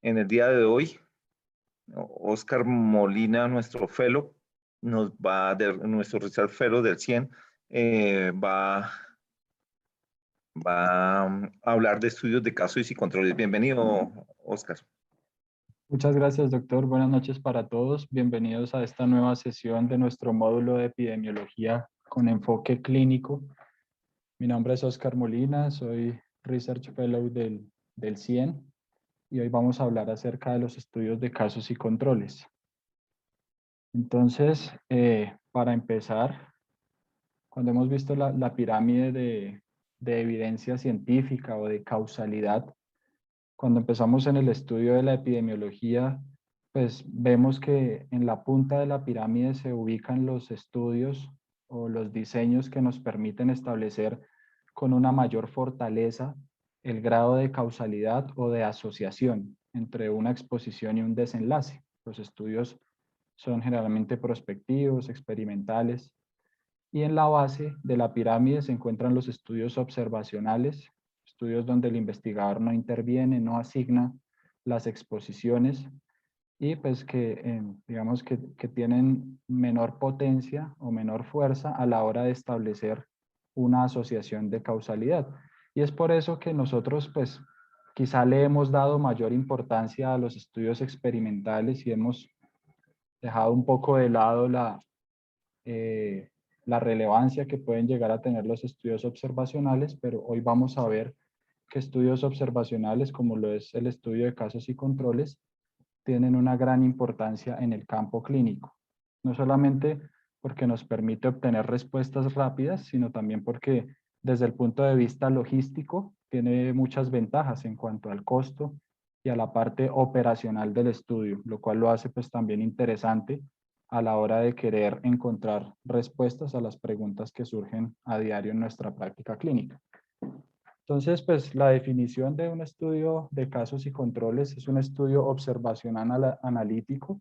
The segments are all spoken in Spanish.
En el día de hoy, Oscar Molina, nuestro fellow, nuestro Research Fellow del 100, va a hablar de estudios de casos y controles. Bienvenido, Oscar. Muchas gracias, doctor. Buenas noches para todos. Bienvenidos a esta nueva sesión de nuestro módulo de epidemiología con enfoque clínico. Mi nombre es Oscar Molina, soy Research Fellow del CIEN y hoy vamos a hablar acerca de los estudios de casos y controles. Entonces, para empezar, cuando hemos visto la pirámide de evidencia científica o de causalidad, cuando empezamos en el estudio de la epidemiología, pues vemos que en la punta de la pirámide se ubican los estudios o los diseños que nos permiten establecer con una mayor fortaleza el grado de causalidad o de asociación entre una exposición y un desenlace. Los estudios son generalmente prospectivos, experimentales, y en la base de la pirámide se encuentran los estudios observacionales, estudios donde el investigador no interviene, no asigna las exposiciones y pues que digamos que tienen menor potencia o menor fuerza a la hora de establecer una asociación de causalidad. Y es por eso que nosotros pues quizá le hemos dado mayor importancia a los estudios experimentales y hemos dejado un poco de lado eh, la relevancia que pueden llegar a tener los estudios observacionales, pero hoy vamos a ver que estudios observacionales, como lo es el estudio de casos y controles, tienen una gran importancia en el campo clínico. No solamente porque nos permite obtener respuestas rápidas, sino también porque desde el punto de vista logístico tiene muchas ventajas en cuanto al costo y a la parte operacional del estudio, lo cual lo hace pues también interesante a la hora de querer encontrar respuestas a las preguntas que surgen a diario en nuestra práctica clínica. Entonces, pues la definición de un estudio de casos y controles es un estudio observacional analítico.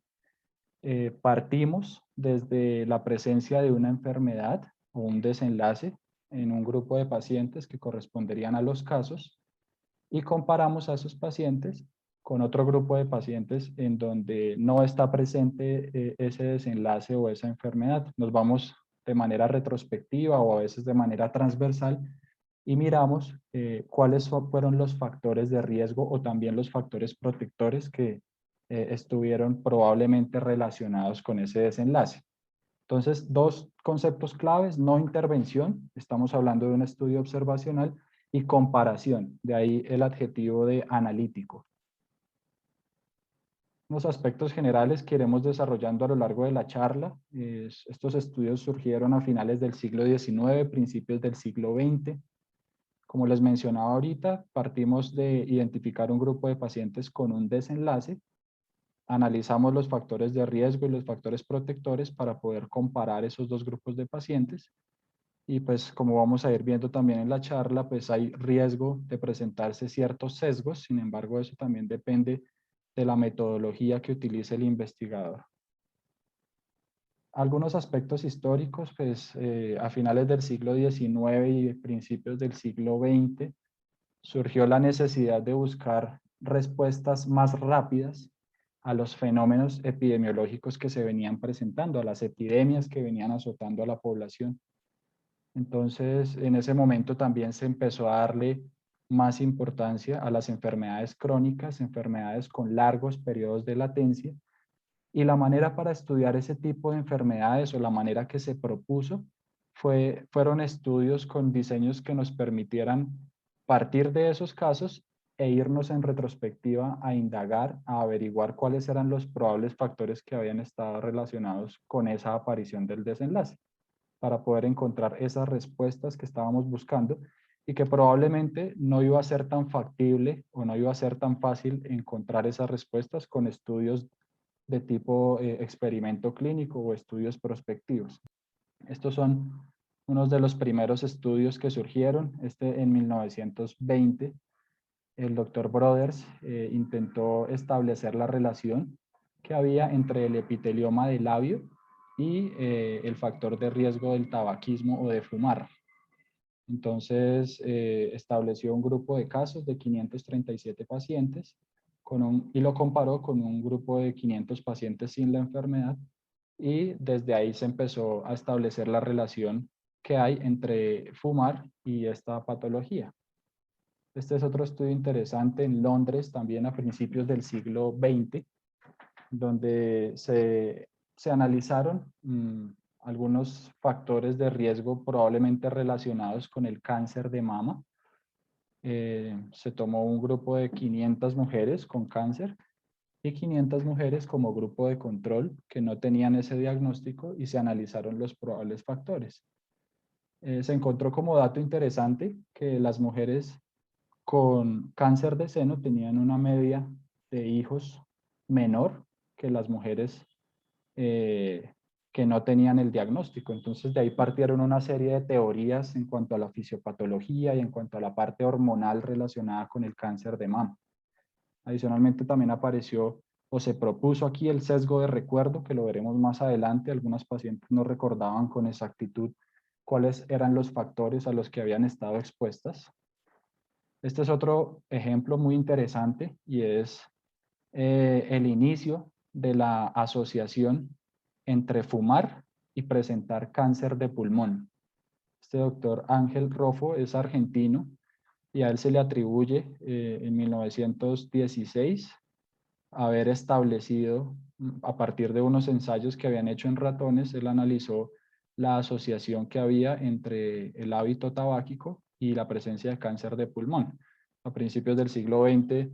Partimos desde la presencia de una enfermedad o un desenlace en un grupo de pacientes que corresponderían a los casos y comparamos a esos pacientes con otro grupo de pacientes en donde no está presente ese desenlace o esa enfermedad. Nos vamos de manera retrospectiva o a veces de manera transversal y miramos cuáles fueron los factores de riesgo o también los factores protectores que estuvieron probablemente relacionados con ese desenlace. Entonces, dos conceptos claves: no intervención, estamos hablando de un estudio observacional, y comparación, de ahí el adjetivo de analítico. Unos aspectos generales que iremos desarrollando a lo largo de la charla. Estos estudios surgieron a finales del siglo XIX, principios del siglo XX. Como les mencionaba ahorita, partimos de identificar un grupo de pacientes con un desenlace, analizamos los factores de riesgo y los factores protectores para poder comparar esos dos grupos de pacientes. Y pues como vamos a ir viendo también en la charla, pues hay riesgo de presentarse ciertos sesgos. Sin embargo, eso también depende de la metodología que utilice el investigador. Algunos aspectos históricos, pues a finales del siglo XIX y principios del siglo XX surgió la necesidad de buscar respuestas más rápidas a los fenómenos epidemiológicos que se venían presentando, a las epidemias que venían azotando a la población. Entonces, en ese momento también se empezó a darle más importancia a las enfermedades crónicas, enfermedades con largos periodos de latencia, y la manera para estudiar ese tipo de enfermedades o la manera que se propuso fueron estudios con diseños que nos permitieran partir de esos casos e irnos en retrospectiva a indagar, a averiguar cuáles eran los probables factores que habían estado relacionados con esa aparición del desenlace, para poder encontrar esas respuestas que estábamos buscando y que probablemente no iba a ser tan factible o no iba a ser tan fácil encontrar esas respuestas con estudios de tipo experimento clínico o estudios prospectivos. Estos son unos de los primeros estudios que surgieron. En 1920, el doctor Broders intentó establecer la relación que había entre el epitelioma del labio y el factor de riesgo del tabaquismo o de fumar. Entonces, estableció un grupo de casos de 537 pacientes y lo comparó con un grupo de 500 pacientes sin la enfermedad, y desde ahí se empezó a establecer la relación que hay entre fumar y esta patología. Este es otro estudio interesante en Londres, también a principios del siglo XX, donde se analizaron algunos factores de riesgo probablemente relacionados con el cáncer de mama. Se tomó un grupo de 500 mujeres con cáncer y 500 mujeres como grupo de control que no tenían ese diagnóstico, y se analizaron los probables factores. Se encontró como dato interesante que las mujeres con cáncer de seno tenían una media de hijos menor que las mujeres que no tenían el diagnóstico. Entonces de ahí partieron una serie de teorías en cuanto a la fisiopatología y en cuanto a la parte hormonal relacionada con el cáncer de mama. Adicionalmente también apareció o se propuso aquí el sesgo de recuerdo, que lo veremos más adelante. Algunas pacientes no recordaban con exactitud cuáles eran los factores a los que habían estado expuestas. Este es otro ejemplo muy interesante, y es el inicio de la asociación entre fumar y presentar cáncer de pulmón. Este doctor Ángel Rofo es argentino, y a él se le atribuye en 1916 haber establecido, a partir de unos ensayos que habían hecho en ratones, él analizó la asociación que había entre el hábito tabáquico y la presencia de cáncer de pulmón. A principios del siglo XX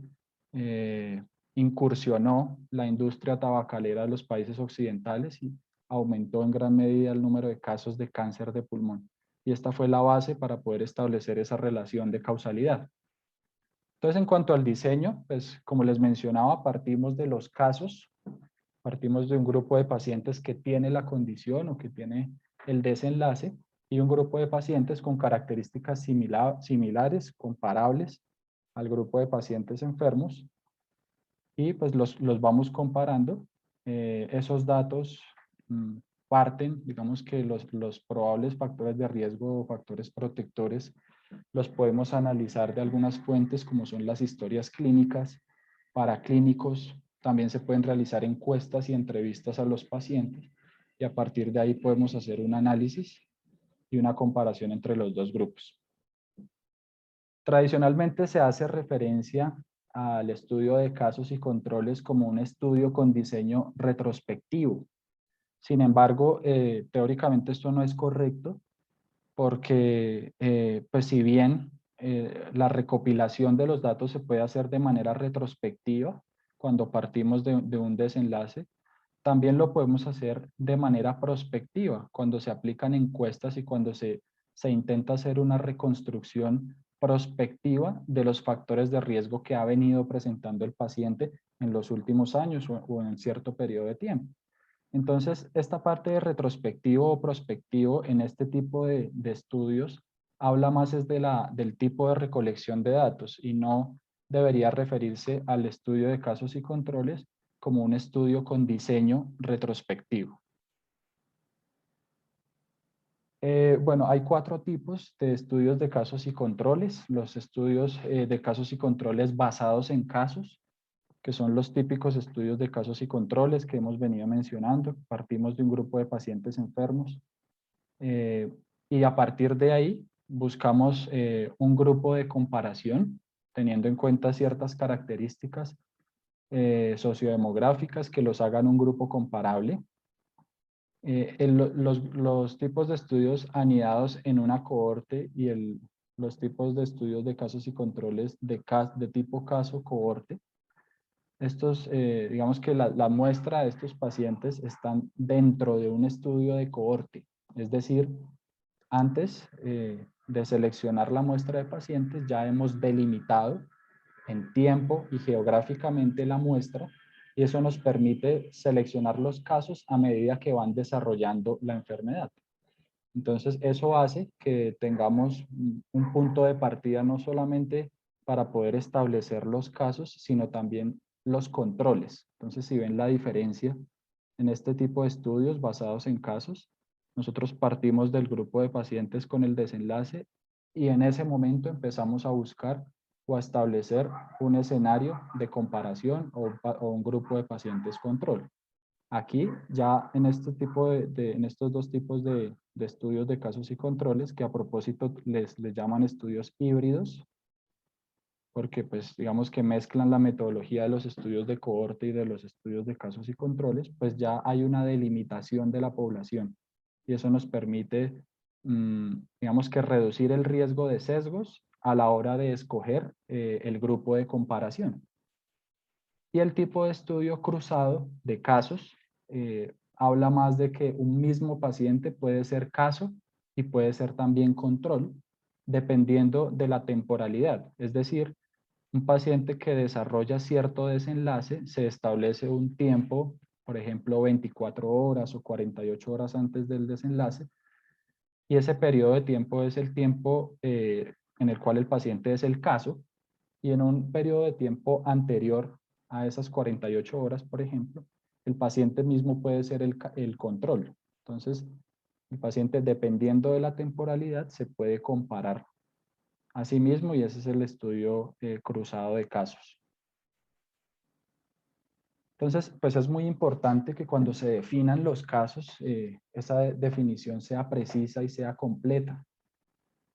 incursionó la industria tabacalera de los países occidentales y aumentó en gran medida el número de casos de cáncer de pulmón. Y esta fue la base para poder establecer esa relación de causalidad. Entonces, en cuanto al diseño, pues como les mencionaba, partimos de los casos, partimos de un grupo de pacientes que tiene la condición o que tiene el desenlace, y un grupo de pacientes con características similares, comparables al grupo de pacientes enfermos, y pues los vamos comparando. Esos datos parten, digamos que los probables factores de riesgo o factores protectores los podemos analizar de algunas fuentes, como son las historias clínicas, para clínicos. También se pueden realizar encuestas y entrevistas a los pacientes, y a partir de ahí podemos hacer un análisis y una comparación entre los dos grupos. Tradicionalmente se hace referencia al estudio de casos y controles como un estudio con diseño retrospectivo. Sin embargo, teóricamente esto no es correcto, porque pues si bien la recopilación de los datos se puede hacer de manera retrospectiva cuando partimos de un desenlace, también lo podemos hacer de manera prospectiva cuando se aplican encuestas y cuando se intenta hacer una reconstrucción prospectiva de los factores de riesgo que ha venido presentando el paciente en los últimos años o en cierto periodo de tiempo. Entonces, esta parte de retrospectivo o prospectivo en este tipo de estudios habla más es del tipo de recolección de datos, y no debería referirse al estudio de casos y controles como un estudio con diseño retrospectivo. Bueno, hay 4 tipos de estudios de casos y controles. Los estudios de casos y controles basados en casos, que son los típicos estudios de casos y controles que hemos venido mencionando. Partimos de un grupo de pacientes enfermos y a partir de ahí buscamos un grupo de comparación teniendo en cuenta ciertas características sociodemográficas que los hagan un grupo comparable. Los tipos de estudios anidados en una cohorte y los tipos de estudios de casos y controles de tipo caso-cohorte. Estos, digamos que la muestra de estos pacientes están dentro de un estudio de cohorte. Es decir, antes de seleccionar la muestra de pacientes, ya hemos delimitado en tiempo y geográficamente la muestra, y eso nos permite seleccionar los casos a medida que van desarrollando la enfermedad. Entonces, eso hace que tengamos un punto de partida no solamente para poder establecer los casos, sino también los controles. Entonces, si ven la diferencia en este tipo de estudios basados en casos, nosotros partimos del grupo de pacientes con el desenlace, y en ese momento empezamos a buscar o a establecer un escenario de comparación o un grupo de pacientes control. Aquí ya en en estos dos tipos de estudios de casos y controles, que a propósito les llaman estudios híbridos, porque pues digamos que mezclan la metodología de los estudios de cohorte y de los estudios de casos y controles, pues ya hay una delimitación de la población y eso nos permite, digamos que reducir el riesgo de sesgos a la hora de escoger el grupo de comparación. Y el tipo de estudio cruzado de casos habla más de que un mismo paciente puede ser caso y puede ser también control, dependiendo de la temporalidad. Es decir, un paciente que desarrolla cierto desenlace, se establece un tiempo, por ejemplo, 24 horas o 48 horas antes del desenlace, y ese periodo de tiempo es el tiempo en el cual el paciente es el caso, y en un periodo de tiempo anterior a esas 48 horas, por ejemplo, el paciente mismo puede ser el control. Entonces, el paciente, dependiendo de la temporalidad, se puede comparar a sí mismo y ese es el estudio cruzado de casos. Entonces, pues es muy importante que cuando se definan los casos, esa definición sea precisa y sea completa.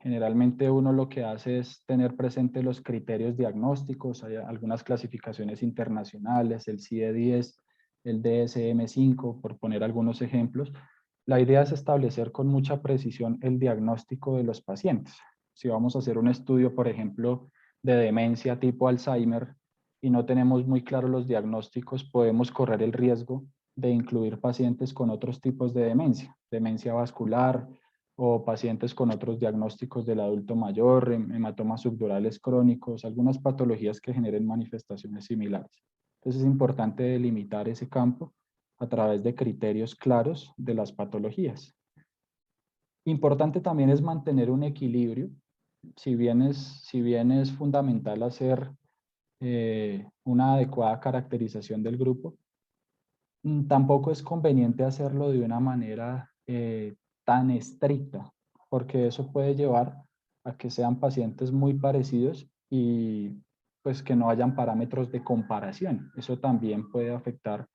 Generalmente uno lo que hace es tener presente los criterios diagnósticos, hay algunas clasificaciones internacionales, el CIE-10, el DSM-5, por poner algunos ejemplos. La idea es establecer con mucha precisión el diagnóstico de los pacientes. Si vamos a hacer un estudio, por ejemplo, de demencia tipo Alzheimer y no tenemos muy claros los diagnósticos, podemos correr el riesgo de incluir pacientes con otros tipos de demencia vascular, o pacientes con otros diagnósticos del adulto mayor, hematomas subdurales crónicos, algunas patologías que generen manifestaciones similares. Entonces es importante delimitar ese campo a través de criterios claros de las patologías. Importante también es mantener un equilibrio, si bien es fundamental hacer una adecuada caracterización del grupo, tampoco es conveniente hacerlo de una manera tan estricta, porque eso puede llevar a que sean pacientes muy parecidos y pues que no hayan parámetros de comparación. Eso también puede afectar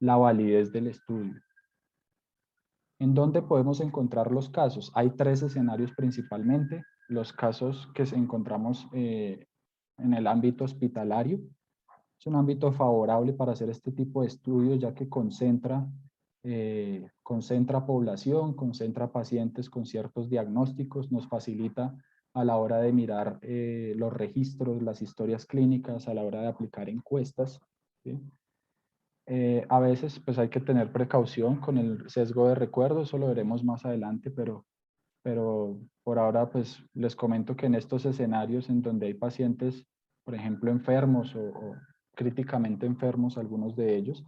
la validez del estudio. ¿En dónde podemos encontrar los casos? Hay tres escenarios principalmente. Los casos que encontramos en el ámbito hospitalario, es un ámbito favorable para hacer este tipo de estudios, ya que concentra población, concentra pacientes con ciertos diagnósticos, nos facilita a la hora de mirar los registros, las historias clínicas, a la hora de aplicar encuestas, ¿sí? A veces pues hay que tener precaución con el sesgo de recuerdo, eso lo veremos más adelante, pero por ahora pues les comento que en estos escenarios en donde hay pacientes, por ejemplo, enfermos o críticamente enfermos, algunos de ellos,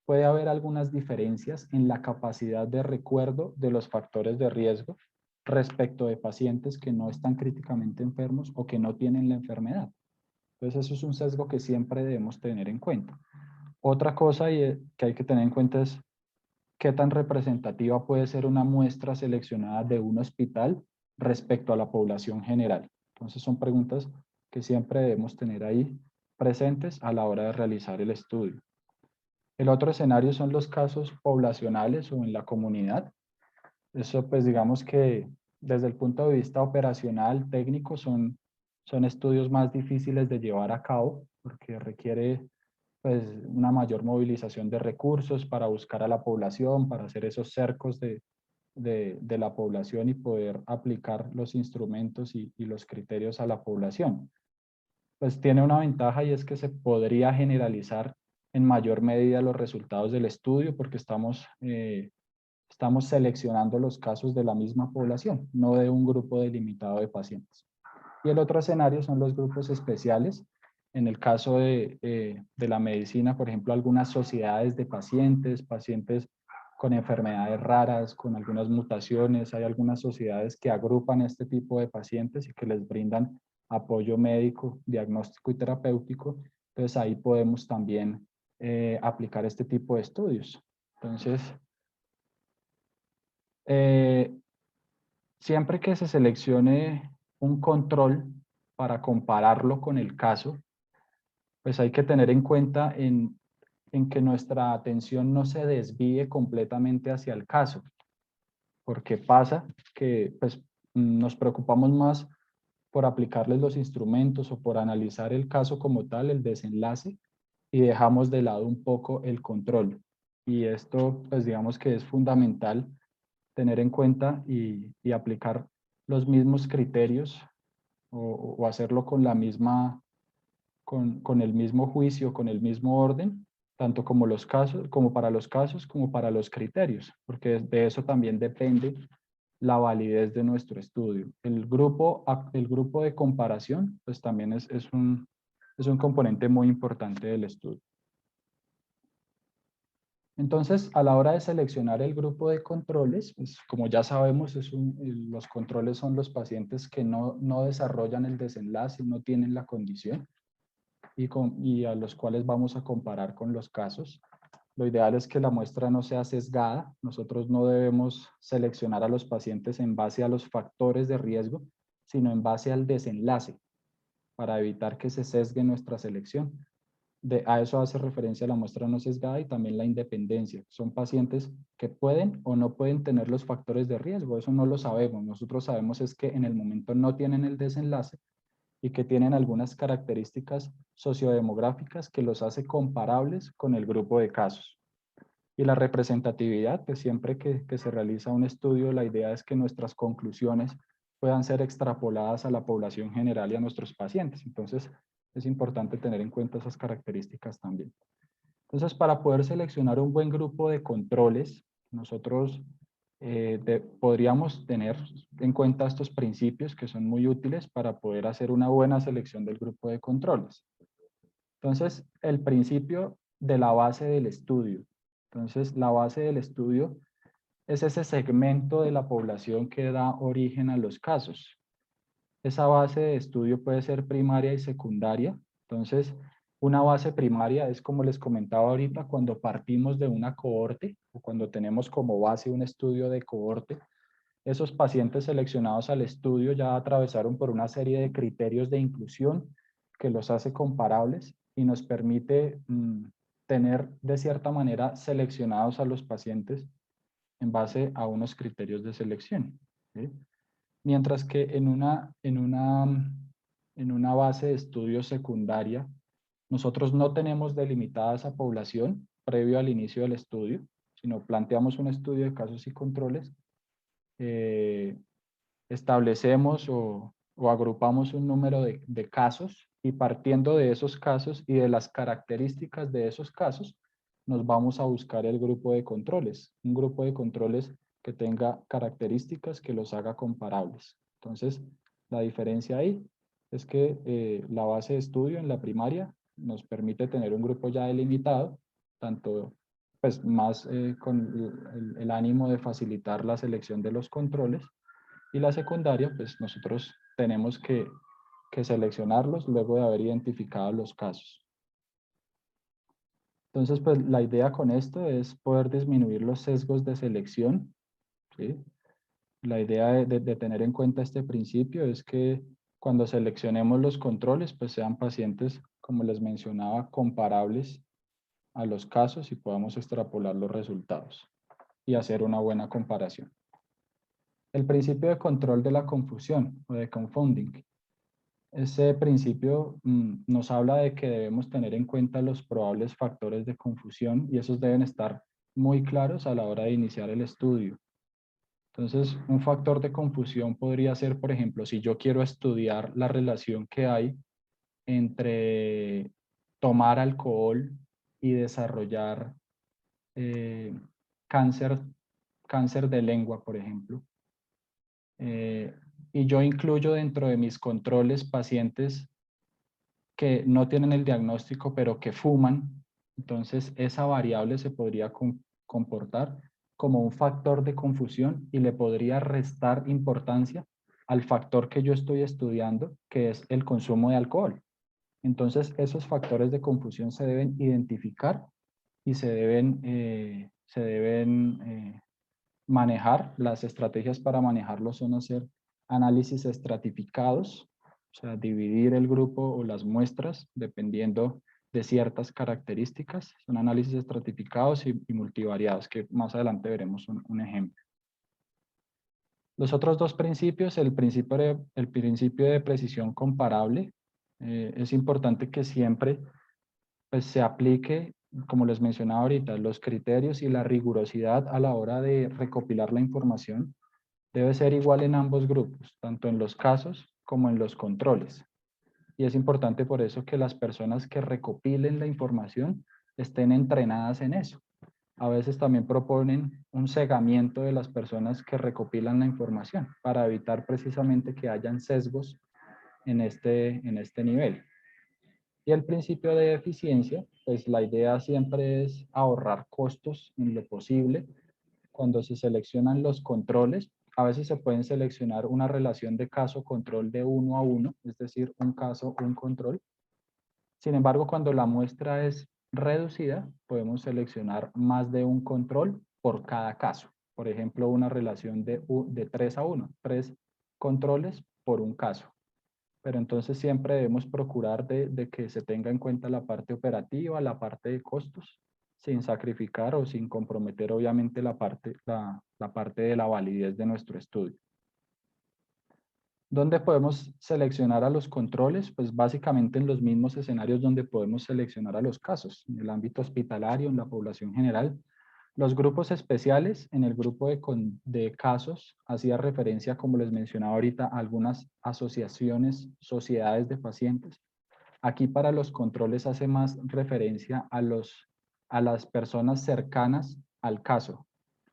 puede haber algunas diferencias en la capacidad de recuerdo de los factores de riesgo respecto de pacientes que no están críticamente enfermos o que no tienen la enfermedad. Entonces eso es un sesgo que siempre debemos tener en cuenta. Otra cosa que hay que tener en cuenta es qué tan representativa puede ser una muestra seleccionada de un hospital respecto a la población general. Entonces son preguntas que siempre debemos tener ahí presentes a la hora de realizar el estudio. El otro escenario son los casos poblacionales o en la comunidad. Eso pues digamos que desde el punto de vista operacional, técnico, son estudios más difíciles de llevar a cabo porque requiere pues una mayor movilización de recursos para buscar a la población, para hacer esos cercos de la población y poder aplicar los instrumentos y los criterios a la población. Pues tiene una ventaja y es que se podría generalizar en mayor medida los resultados del estudio porque estamos seleccionando los casos de la misma población, no de un grupo delimitado de pacientes. Y el otro escenario son los grupos especiales. En el caso de la medicina, por ejemplo, algunas sociedades de pacientes, pacientes con enfermedades raras, con algunas mutaciones, hay algunas sociedades que agrupan este tipo de pacientes y que les brindan apoyo médico, diagnóstico y terapéutico. Entonces ahí podemos también aplicar este tipo de estudios. Entonces, siempre que se seleccione un control para compararlo con el caso, pues hay que tener en cuenta en que nuestra atención no se desvíe completamente hacia el caso, porque pasa que pues, nos preocupamos más por aplicarles los instrumentos o por analizar el caso como tal, el desenlace, y dejamos de lado un poco el control. Y esto, pues digamos que es fundamental tener en cuenta y aplicar los mismos criterios o hacerlo con la misma, con el mismo juicio, con el mismo orden, tanto como los casos, como para los casos, como para los criterios, porque de eso también depende la validez de nuestro estudio. El grupo de comparación, pues también es un componente muy importante del estudio. Entonces, a la hora de seleccionar el grupo de controles, pues, como ya sabemos, los controles son los pacientes que no desarrollan el desenlace, no tienen la condición y a los cuales vamos a comparar con los casos. Lo ideal es que la muestra no sea sesgada. Nosotros no debemos seleccionar a los pacientes en base a los factores de riesgo, sino en base al desenlace, para evitar que se sesgue nuestra selección. A eso hace referencia la muestra no sesgada y también la independencia. Son pacientes que pueden o no pueden tener los factores de riesgo. Eso no lo sabemos. Nosotros sabemos es que en el momento no tienen el desenlace y que tienen algunas características sociodemográficas que los hace comparables con el grupo de casos. Y la representatividad, pues siempre que se realiza un estudio, la idea es que nuestras conclusiones puedan ser extrapoladas a la población general y a nuestros pacientes. Entonces, es importante tener en cuenta esas características también. Entonces, para poder seleccionar un buen grupo de controles, nosotros podríamos tener en cuenta estos principios que son muy útiles para poder hacer una buena selección del grupo de controles. Entonces, el principio de la base del estudio. Entonces, la base del estudio es ese segmento de la población que da origen a los casos. Esa base de estudio puede ser primaria y secundaria. Entonces, una base primaria es como les comentaba ahorita, cuando partimos de una cohorte o cuando tenemos como base un estudio de cohorte. Esos pacientes seleccionados al estudio ya atravesaron por una serie de criterios de inclusión que los hace comparables y nos permite tener de cierta manera seleccionados a los pacientes en base a unos criterios de selección. ¿Sí? Mientras que en una base de estudio secundaria, nosotros no tenemos delimitada esa población previo al inicio del estudio, sino planteamos un estudio de casos y controles, establecemos o agrupamos un número de casos y partiendo de esos casos y de las características de esos casos, nos vamos a buscar el grupo de controles, un grupo de controles que tenga características que los haga comparables. Entonces, la diferencia ahí es que la base de estudio en la primaria nos permite tener un grupo ya delimitado, tanto pues más con el ánimo de facilitar la selección de los controles, y la secundaria, pues nosotros tenemos que seleccionarlos luego de haber identificado los casos. Entonces, pues la idea con esto es poder disminuir los sesgos de selección, ¿sí? La idea de tener en cuenta este principio es que cuando seleccionemos los controles, pues sean pacientes, como les mencionaba, comparables a los casos y podamos extrapolar los resultados y hacer una buena comparación. El principio de control de la confusión o de confounding. Ese principio nos habla de que debemos tener en cuenta los probables factores de confusión y esos deben estar muy claros a la hora de iniciar el estudio. Entonces, un factor de confusión podría ser, por ejemplo, si yo quiero estudiar la relación que hay entre tomar alcohol y desarrollar eh, cáncer, cáncer de lengua, por ejemplo. Y yo incluyo dentro de mis controles pacientes que no tienen el diagnóstico, pero que fuman. Entonces, esa variable se podría comportar como un factor de confusión y le podría restar importancia al factor que yo estoy estudiando, que es el consumo de alcohol. Entonces, esos factores de confusión se deben identificar y se deben manejar. Las estrategias para manejarlos son hacer análisis estratificados o sea, dividir el grupo o las muestras dependiendo de ciertas características. Son análisis estratificados y multivariados, que más adelante veremos un ejemplo. Los otros dos principios, el principio de precisión comparable, es importante que siempre pues, se aplique, como les mencionaba ahorita, los criterios y la rigurosidad a la hora de recopilar la información debe ser igual en ambos grupos, tanto en los casos como en los controles. Y es importante por eso que las personas que recopilen la información estén entrenadas en eso. A veces también proponen un cegamiento de las personas que recopilan la información para evitar precisamente que hayan sesgos en este nivel. Y el principio de eficiencia, pues la idea siempre es ahorrar costos en lo posible. Cuando se seleccionan los controles, a veces se pueden seleccionar una relación de caso-control de 1 a 1, es decir, un caso, un control. Sin embargo, cuando la muestra es reducida, podemos seleccionar más de un control por cada caso. Por ejemplo, una relación de 3 a 1, 3 controles por un caso. Pero entonces siempre debemos procurar de que se tenga en cuenta la parte operativa, la parte de costos, sin sacrificar o sin comprometer obviamente la parte de la validez de nuestro estudio. ¿Dónde podemos seleccionar a los controles? Pues básicamente en los mismos escenarios donde podemos seleccionar a los casos, en el ámbito hospitalario, en la población general. Los grupos especiales, en el grupo de casos, hacía referencia, como les mencionaba ahorita, a algunas asociaciones, sociedades de pacientes. Aquí para los controles hace más referencia a las personas cercanas al caso,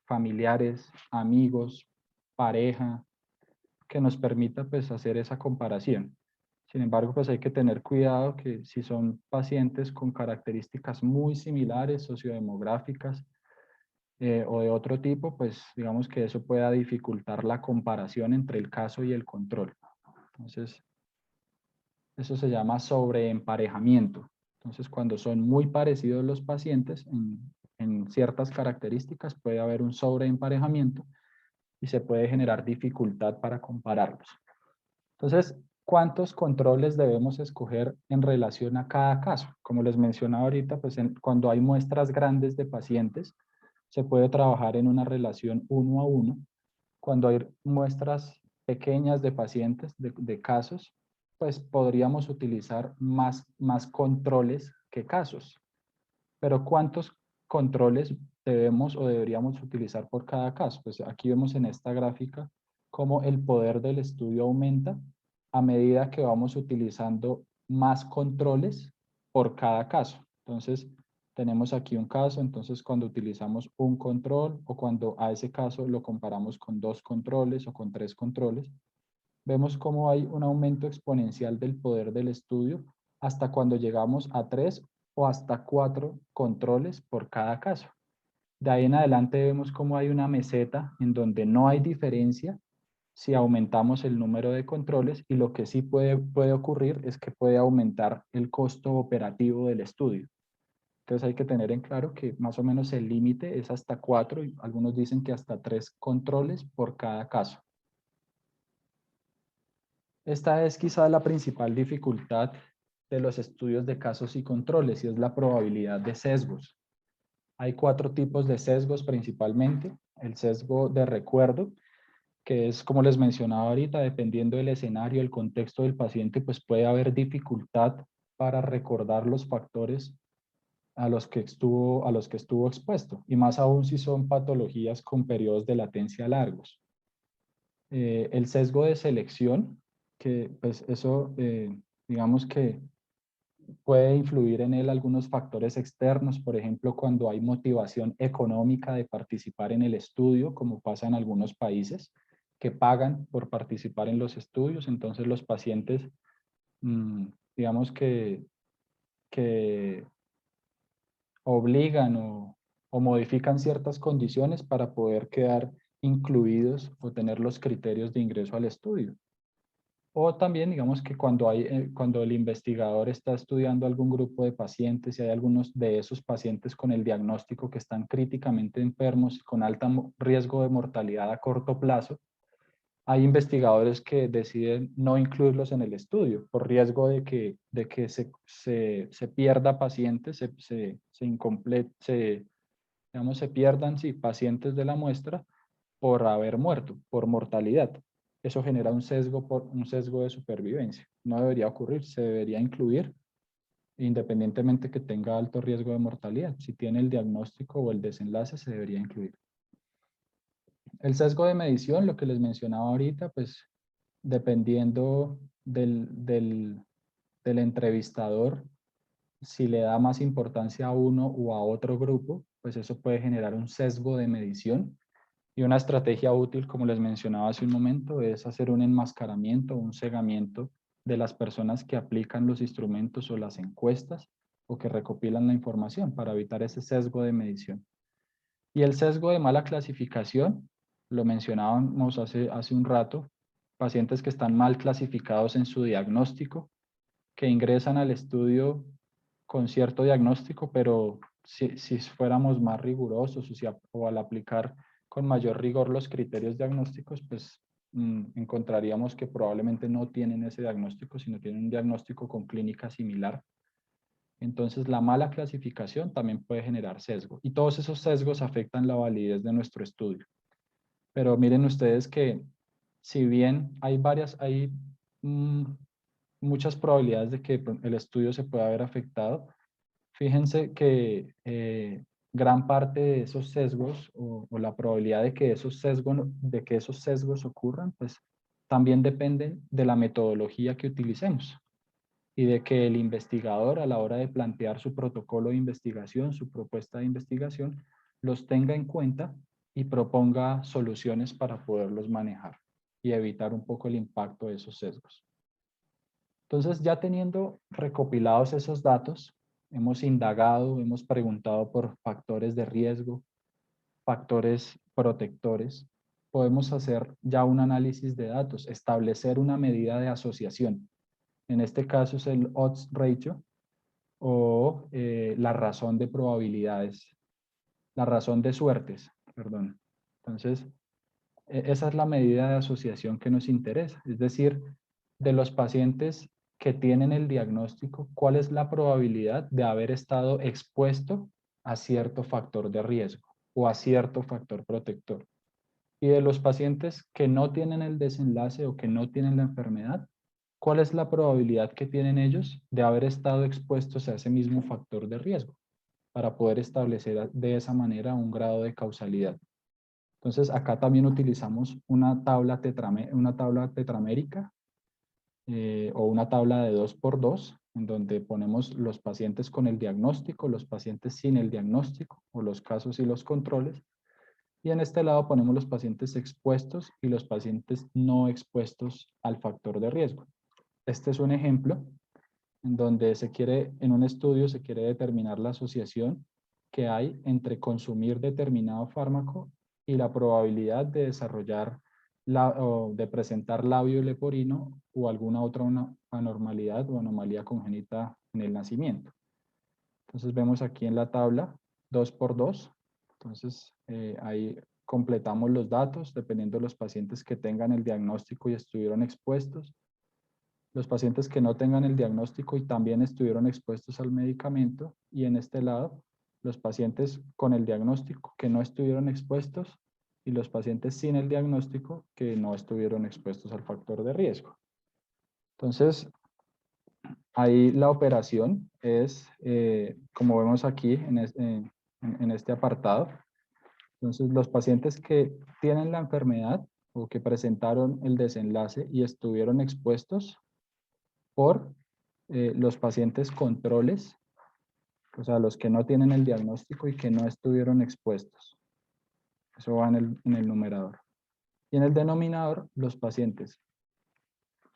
familiares, amigos, pareja, que nos permita pues hacer esa comparación. Sin embargo, pues hay que tener cuidado que si son pacientes con características muy similares, sociodemográficas o de otro tipo, pues digamos que eso pueda dificultar la comparación entre el caso y el control. Entonces, eso se llama sobreemparejamiento. Entonces, cuando son muy parecidos los pacientes en ciertas características, puede haber un sobreemparejamiento y se puede generar dificultad para compararlos. Entonces, ¿cuántos controles debemos escoger en relación a cada caso? Como les mencionaba ahorita, pues cuando hay muestras grandes de pacientes, se puede trabajar en una relación 1 a 1. Cuando hay muestras pequeñas de pacientes, de casos, pues podríamos utilizar más controles que casos. Pero ¿cuántos controles debemos o deberíamos utilizar por cada caso? Pues aquí vemos en esta gráfica cómo el poder del estudio aumenta a medida que vamos utilizando más controles por cada caso. Entonces, tenemos aquí un caso, entonces cuando utilizamos un control o cuando a ese caso lo comparamos con 2 controles o con 3 controles, vemos cómo hay un aumento exponencial del poder del estudio hasta cuando llegamos a 3 o hasta 4 controles por cada caso. De ahí en adelante vemos cómo hay una meseta en donde no hay diferencia si aumentamos el número de controles y lo que sí puede ocurrir es que puede aumentar el costo operativo del estudio. Entonces hay que tener en claro que más o menos el límite es hasta 4 y algunos dicen que hasta 3 controles por cada caso. Esta es quizá la principal dificultad de los estudios de casos y controles y es la probabilidad de sesgos. Hay 4 tipos de sesgos principalmente. El sesgo de recuerdo, que es como les mencionaba ahorita, dependiendo del escenario, el contexto del paciente, pues puede haber dificultad para recordar los factores a los que estuvo expuesto, y más aún si son patologías con periodos de latencia largos. El sesgo de selección, que pues eso, digamos que puede influir en él algunos factores externos, por ejemplo, cuando hay motivación económica de participar en el estudio, como pasa en algunos países, que pagan por participar en los estudios, entonces los pacientes, digamos que obligan o modifican ciertas condiciones para poder quedar incluidos o tener los criterios de ingreso al estudio. O también, digamos que cuando el investigador está estudiando algún grupo de pacientes y hay algunos de esos pacientes con el diagnóstico que están críticamente enfermos y con alto riesgo de mortalidad a corto plazo, hay investigadores que deciden no incluirlos en el estudio por riesgo de que se pierda pacientes, digamos, se pierdan sí, pacientes de la muestra por haber muerto, por mortalidad. Eso genera un sesgo de supervivencia. No debería ocurrir, se debería incluir independientemente que tenga alto riesgo de mortalidad. Si tiene el diagnóstico o el desenlace, se debería incluir. El sesgo de medición, lo que les mencionaba ahorita, pues dependiendo del entrevistador, si le da más importancia a uno o a otro grupo, pues eso puede generar un sesgo de medición. Y una estrategia útil, como les mencionaba hace un momento, es hacer un enmascaramiento, un cegamiento de las personas que aplican los instrumentos o las encuestas o que recopilan la información para evitar ese sesgo de medición. Y el sesgo de mala clasificación, lo mencionábamos hace un rato, pacientes que están mal clasificados en su diagnóstico, que ingresan al estudio con cierto diagnóstico, pero si fuéramos más rigurosos o al aplicar con mayor rigor los criterios diagnósticos, pues encontraríamos que probablemente no tienen ese diagnóstico, sino tienen un diagnóstico con clínica similar. Entonces, la mala clasificación también puede generar sesgo. Y todos esos sesgos afectan la validez de nuestro estudio. Pero miren ustedes que si bien hay muchas probabilidades de que el estudio se pueda haber afectado, fíjense que gran parte de esos sesgos o la probabilidad de que esos sesgos ocurran, pues también dependen de la metodología que utilicemos y de que el investigador a la hora de plantear su protocolo de investigación, su propuesta de investigación, los tenga en cuenta y proponga soluciones para poderlos manejar y evitar un poco el impacto de esos sesgos. Entonces, ya teniendo recopilados esos datos, hemos indagado, hemos preguntado por factores de riesgo, factores protectores, podemos hacer ya un análisis de datos, establecer una medida de asociación. En este caso es el odds ratio o la razón de probabilidades, la razón de suertes, perdón. Entonces, esa es la medida de asociación que nos interesa, es decir, de los pacientes que tienen el diagnóstico, ¿cuál es la probabilidad de haber estado expuesto a cierto factor de riesgo o a cierto factor protector? Y de los pacientes que no tienen el desenlace o que no tienen la enfermedad, ¿cuál es la probabilidad que tienen ellos de haber estado expuestos a ese mismo factor de riesgo? Para poder establecer de esa manera un grado de causalidad. Entonces, acá también utilizamos una tabla tetramérica o una tabla de 2×2, en donde ponemos los pacientes con el diagnóstico, los pacientes sin el diagnóstico, o los casos y los controles. Y en este lado ponemos los pacientes expuestos y los pacientes no expuestos al factor de riesgo. Este es un ejemplo en donde en un estudio se quiere determinar la asociación que hay entre consumir determinado fármaco y la probabilidad de desarrollar o de presentar labio leporino o alguna otra anormalidad o anomalía congénita en el nacimiento. Entonces vemos aquí en la tabla 2×2. Entonces ahí completamos los datos dependiendo de los pacientes que tengan el diagnóstico y estuvieron expuestos. Los pacientes que no tengan el diagnóstico y también estuvieron expuestos al medicamento. Y en este lado, los pacientes con el diagnóstico que no estuvieron expuestos y los pacientes sin el diagnóstico que no estuvieron expuestos al factor de riesgo. Entonces, ahí la operación es, como vemos aquí en este apartado. Entonces, los pacientes que tienen la enfermedad o que presentaron el desenlace y estuvieron expuestos por los pacientes controles, o sea, los que no tienen el diagnóstico y que no estuvieron expuestos. Eso va en el numerador. Y en el denominador, los pacientes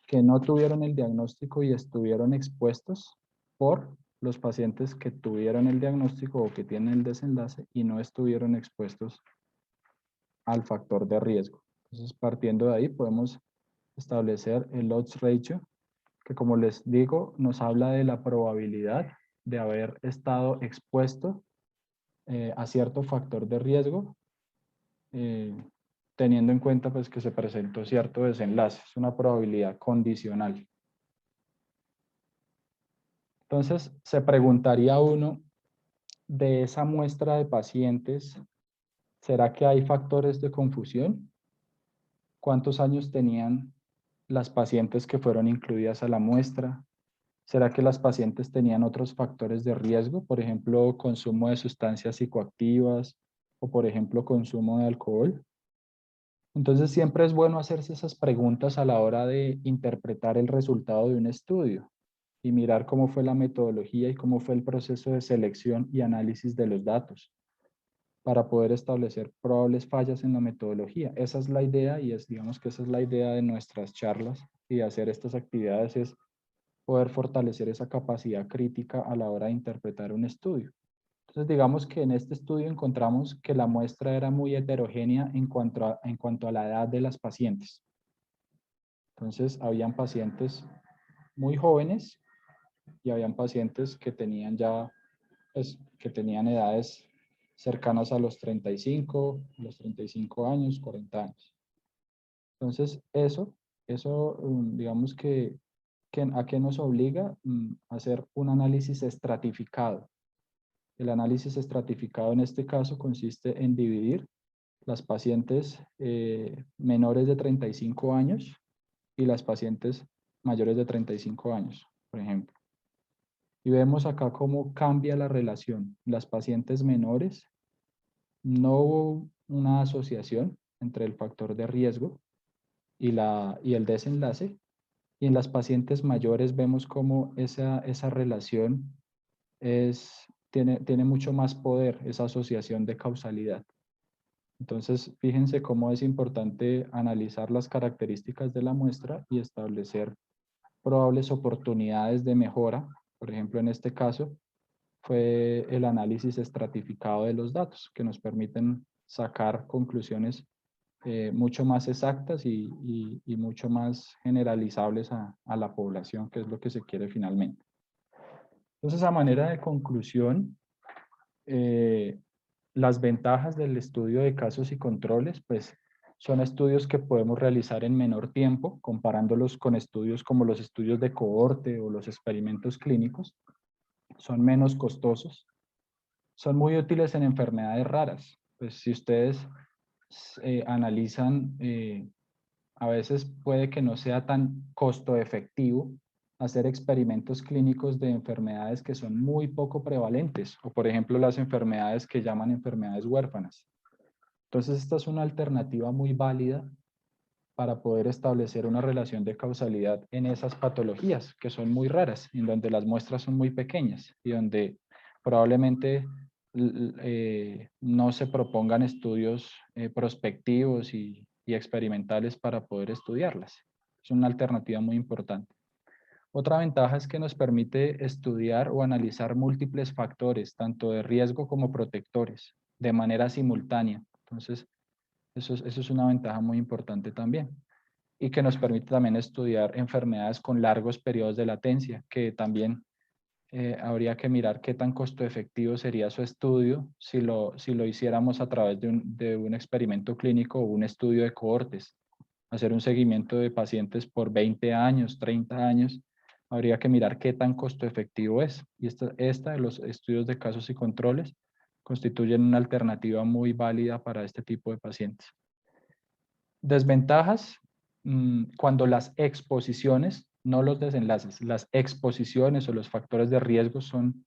que no tuvieron el diagnóstico y estuvieron expuestos por los pacientes que tuvieron el diagnóstico o que tienen el desenlace y no estuvieron expuestos al factor de riesgo. Entonces, partiendo de ahí, podemos establecer el odds ratio, que como les digo, nos habla de la probabilidad de haber estado expuesto a cierto factor de riesgo teniendo en cuenta pues que se presentó cierto desenlace, es una probabilidad condicional. Entonces, se preguntaría uno, de esa muestra de pacientes, ¿será que hay factores de confusión? ¿Cuántos años tenían las pacientes que fueron incluidas a la muestra? ¿Será que las pacientes tenían otros factores de riesgo? Por ejemplo, consumo de sustancias psicoactivas o, por ejemplo, consumo de alcohol. Entonces, siempre es bueno hacerse esas preguntas a la hora de interpretar el resultado de un estudio y mirar cómo fue la metodología y cómo fue el proceso de selección y análisis de los datos para poder establecer probables fallas en la metodología. Esa es la idea y digamos que esa es la idea de nuestras charlas y de hacer estas actividades, es poder fortalecer esa capacidad crítica a la hora de interpretar un estudio. Entonces, digamos que en este estudio encontramos que la muestra era muy heterogénea en cuanto a la edad de las pacientes. Entonces, habían pacientes muy jóvenes y habían pacientes que tenían ya, pues, que tenían edades cercanas a los 35 años, 40 años. Entonces, eso digamos que ¿a qué nos obliga? A hacer un análisis estratificado. El análisis estratificado en este caso consiste en dividir las pacientes menores de 35 años y las pacientes mayores de 35 años, por ejemplo. Y vemos acá cómo cambia la relación. Las pacientes menores no hubo una asociación entre el factor de riesgo y el desenlace. Y en las pacientes mayores vemos cómo esa relación tiene mucho más poder, esa asociación de causalidad. Entonces, fíjense cómo es importante analizar las características de la muestra y establecer probables oportunidades de mejora. Por ejemplo, en este caso, fue el análisis estratificado de los datos que nos permiten sacar conclusiones mucho más exactas y mucho más generalizables a la población, que es lo que se quiere finalmente. Entonces, a manera de conclusión, las ventajas del estudio de casos y controles, pues son estudios que podemos realizar en menor tiempo, comparándolos con estudios como los estudios de cohorte o los experimentos clínicos. Son menos costosos. Son muy útiles en enfermedades raras. Pues si ustedes analizan, a veces puede que no sea tan costo efectivo hacer experimentos clínicos de enfermedades que son muy poco prevalentes, o por ejemplo las enfermedades que llaman enfermedades huérfanas. Entonces esta es una alternativa muy válida para poder establecer una relación de causalidad en esas patologías que son muy raras, en donde las muestras son muy pequeñas y donde probablemente no se propongan estudios prospectivos y experimentales para poder estudiarlas. Es una alternativa muy importante. Otra ventaja es que nos permite estudiar o analizar múltiples factores, tanto de riesgo como protectores, de manera simultánea. Entonces, eso es una ventaja muy importante también. Y que nos permite también estudiar enfermedades con largos periodos de latencia, que también habría que mirar qué tan costo efectivo sería su estudio si lo hiciéramos a través de un experimento clínico o un estudio de cohortes. Hacer un seguimiento de pacientes por 20 años, 30 años, habría que mirar qué tan costo efectivo es. Y esta de los estudios de casos y controles constituyen una alternativa muy válida para este tipo de pacientes. Desventajas, cuando las exposiciones, no los desenlaces, las exposiciones o los factores de riesgo son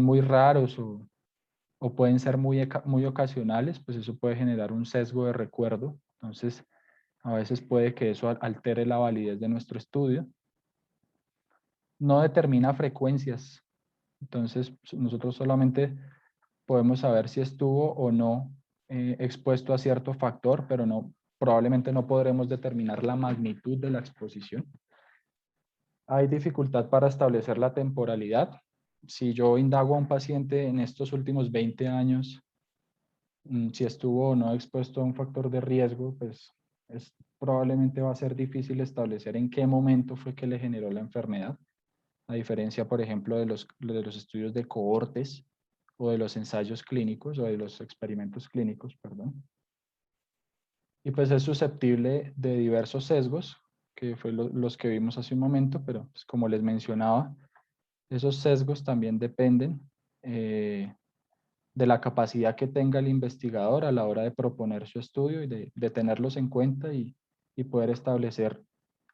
muy raros o pueden ser muy ocasionales, pues eso puede generar un sesgo de recuerdo. Entonces, a veces puede que eso altere la validez de nuestro estudio. No determina frecuencias. Entonces, nosotros solamente podemos saber si estuvo o no expuesto a cierto factor, pero probablemente no podremos determinar la magnitud de la exposición. Hay dificultad para establecer la temporalidad. Si yo indago a un paciente en estos últimos 20 años, si estuvo o no expuesto a un factor de riesgo, pues probablemente va a ser difícil establecer en qué momento fue que le generó la enfermedad. A diferencia, por ejemplo, de los estudios de cohortes o de los ensayos clínicos o de los experimentos clínicos, perdón. y pues es susceptible de diversos sesgos, que fue los que vimos hace un momento, pero pues, como les mencionaba, esos sesgos también dependen de la capacidad que tenga el investigador a la hora de proponer su estudio y de tenerlos en cuenta y poder establecer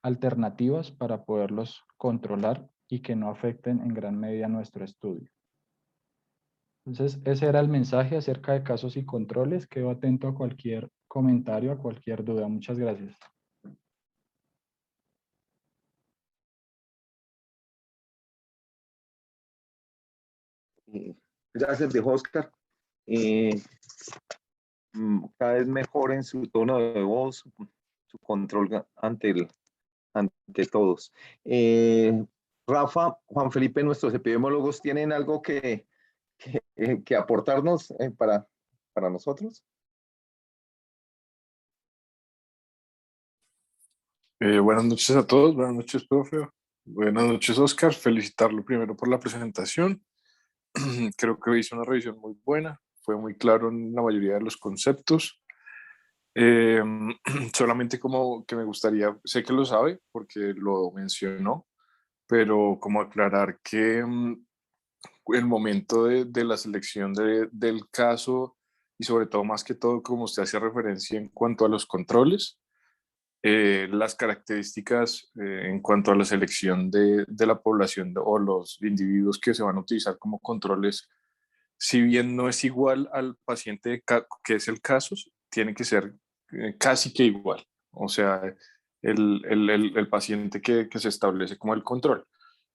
alternativas para poderlos controlar y que no afecten en gran medida nuestro estudio. Entonces, ese era el mensaje acerca de casos y controles. Quedo atento a cualquier comentario, a cualquier duda. Muchas gracias. Gracias, de Oscar. Eh, Cada vez mejor en su tono de voz, su control ante todos. Rafa, Juan Felipe, nuestros epidemiólogos, ¿tienen algo que aportarnos para nosotros? Buenas noches a todos, buenas noches, profe. Buenas noches, Oscar. Felicitarlo primero por la presentación. Creo que hizo una revisión muy buena, fue muy claro en la mayoría de los conceptos. Eh, Solamente como que me gustaría, sé que lo sabe porque lo mencionó, pero como aclarar que el momento de la selección del caso y sobre todo más que todo como usted hacía referencia en cuanto a los controles, las características en cuanto a la selección de la población o los individuos que se van a utilizar como controles, si bien no es igual al paciente que es el caso, tiene que ser casi que igual. O sea, el paciente que se establece como el control.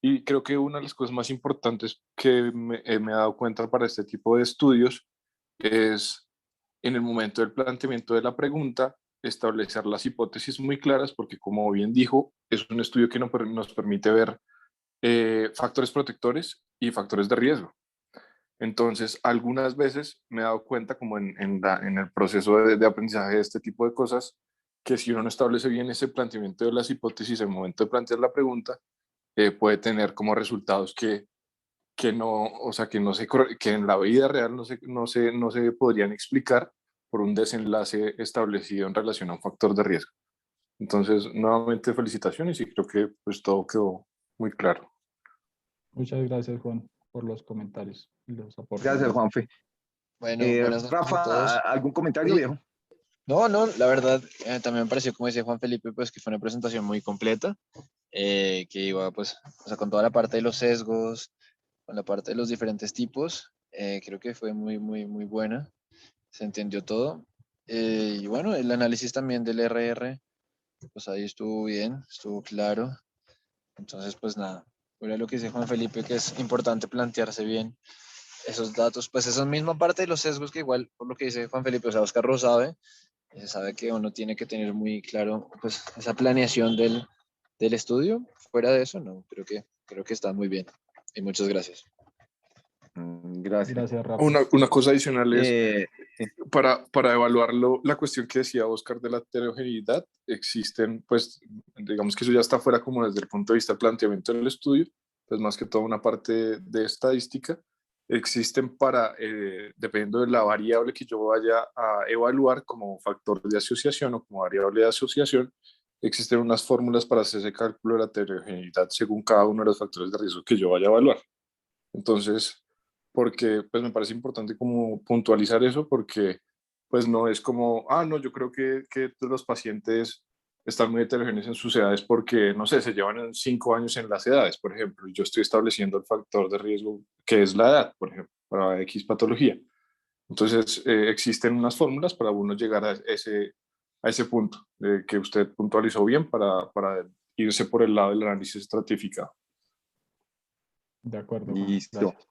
Y creo que una de las cosas más importantes que me he dado cuenta para este tipo de estudios es en el momento del planteamiento de la pregunta, establecer las hipótesis muy claras, porque como bien dijo, es un estudio que nos permite ver factores protectores y factores de riesgo. Entonces, algunas veces me he dado cuenta, como en el proceso de aprendizaje de este tipo de cosas, que si uno no establece bien ese planteamiento de las hipótesis en el momento de plantear la pregunta, puede tener como resultados que no, o sea, que en la vida real no se podrían explicar por un desenlace establecido en relación a un factor de riesgo. Entonces, nuevamente felicitaciones y creo que pues todo quedó muy claro. Muchas gracias, Juan, por los comentarios y los aportes. Gracias, Juanfe. Bueno, buenas noches a Rafa, todos. ¿algún comentario, Sí, viejo? no, la verdad, también me pareció, como decía Juan Felipe, pues que fue una presentación muy completa, que iba pues, o sea, con toda la parte de los sesgos, con la parte de los diferentes tipos, creo que fue muy buena, se entendió todo. Y bueno, el análisis también del RR, pues ahí estuvo bien, estuvo claro. Entonces, pues nada, era lo que dice Juan Felipe, que es importante plantearse bien esos datos, pues esa misma parte de los sesgos que igual, por lo que dice Juan Felipe, o sea, Oscar lo sabe, se sabe que uno tiene que tener muy claro pues esa planeación del estudio. Fuera de eso, no, creo que está muy bien. Y muchas gracias. Gracias. Gracias, Rafa. Una cosa adicional es, Sí. para evaluarlo, la cuestión que decía Oscar de la heterogeneidad, existen, pues, digamos que eso ya está fuera como desde el punto de vista del planteamiento del estudio, pues más que todo una parte de estadística, existen dependiendo de la variable que yo vaya a evaluar como factor de asociación o como variable de asociación, existen unas fórmulas para hacer ese cálculo de la heterogeneidad según cada uno de los factores de riesgo que yo vaya a evaluar. Entonces, porque pues me parece importante como puntualizar eso, porque pues no es como, no, yo creo que los pacientes están muy heterogéneos en sus edades porque, no sé, se llevan en 5 años en las edades, por ejemplo, y yo estoy estableciendo el factor de riesgo que es la edad, por ejemplo, para X patología. Entonces, existen unas fórmulas para uno llegar a ese punto que usted puntualizó bien para irse por el lado del análisis estratificado. De acuerdo, Juan. Listo. Gracias.